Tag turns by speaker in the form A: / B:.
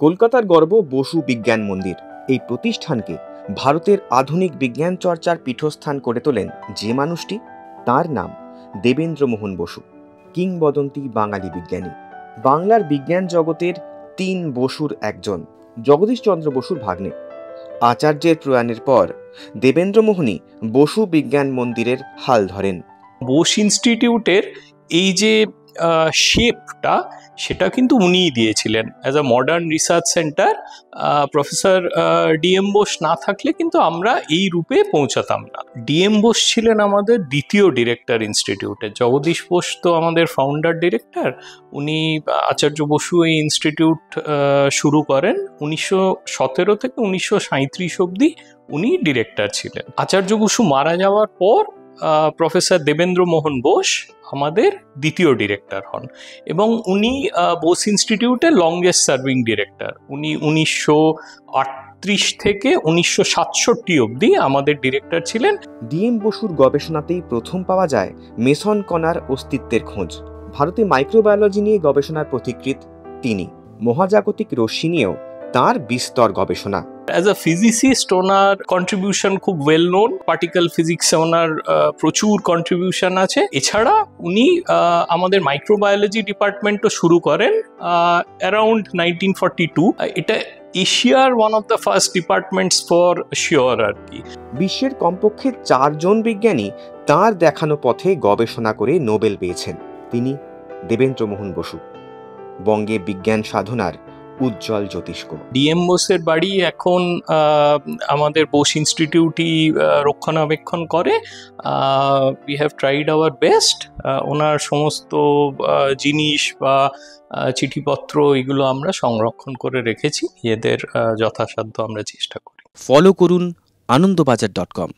A: কলকাতার গর্ব বসু বিজ্ঞান মন্দির। এই প্রতিষ্ঠানকে ভারতের আধুনিক বিজ্ঞান চর্চার পীঠস্থান করে তোলেন যে মানুষটি, তার নাম দেবেন্দ্রমোহন বসু, কিংবদন্তি বাঙালি বিজ্ঞানী। বাংলার বিজ্ঞান জগতের ৩ বসুর একজন, জগদীশচন্দ্র বসুর ভাগ্নে। আচার্যের প্রয়াণের পর দেবেন্দ্রমোহনই বসু বিজ্ঞান মন্দিরের হাল ধরেন।
B: বোস ইনস্টিটিউটের এই যে শেপটা, সেটা কিন্তু উনিই দিয়েছিলেন as a modern research centre. Professor DM Bose না থাকলে কিন্তু আমরা এই রূপে পৌঁছাতাম না। ডিএম বোস ছিলেন আমাদের দ্বিতীয় ডিরেক্টর ইনস্টিটিউটের। জগদীশ বোস তো আমাদের ফাউন্ডার ডিরেক্টর। উনি আচার্য বসু এই ইনস্টিটিউট শুরু করেন 1917 থেকে 1937 অবধি উনি ডিরেক্টর ছিলেন। আচার্য বসু মারা যাওয়ার পর প্রফেসর দেবেন্দ্র মোহন বোস আমাদের দ্বিতীয় ডিরেক্টর হন এবং উনি বোস ইনস্টিটিউটের লংগেস্ট সার্ভিং ডিরেক্টর। উনি 1938 থেকে 1967 অবধি আমাদের ডিরেক্টর ছিলেন।
A: ডিএম বসুর গবেষণাতেই প্রথম পাওয়া যায় মেসন কণার অস্তিত্বের খোঁজ। ভারতে মাইক্রোবায়োলজি নিয়ে গবেষণার পথিকৃৎ তিনি। মহাজাগতিক রশ্মি নিয়েও তাঁর বিস্তর গবেষণা।
B: As a physicist owner contribution খুব ওয়েল নোন। পার্টিকেল ফিজিক্সে ওনার প্রচুর কন্ট্রিবিউশন আছে। এছাড়া উনি আমাদের মাইক্রোবায়োলজি ডিপার্টমেন্টও শুরু করেন অ্যারাউন্ড 1942। এটা এশিয়ার one of the first departments for sure আর কি।
A: বিশ্বের কমপক্ষে 4 জন বিজ্ঞানী তাঁর দেখানো পথে গবেষণা করে নোবেল পেয়েছেন। তিনি দেবেন্দ্রমোহন বসু, বঙ্গে বিজ্ঞান সাধনার উজ্জ্বল জ্যোতিষ্ক।
B: ডিএম বোসের বাড়ি এখন আমাদের বোস ইনস্টিটিউটই রক্ষণাবেক্ষণ করে। We have tried our best. ওনার সমস্ত জিনিস বা চিঠিপত্র এগুলো আমরা সংরক্ষণ করে রেখেছি। এদের যথাসাধ্য আমরা চেষ্টা করি।
A: ফলো করুন আনন্দবাজার.com।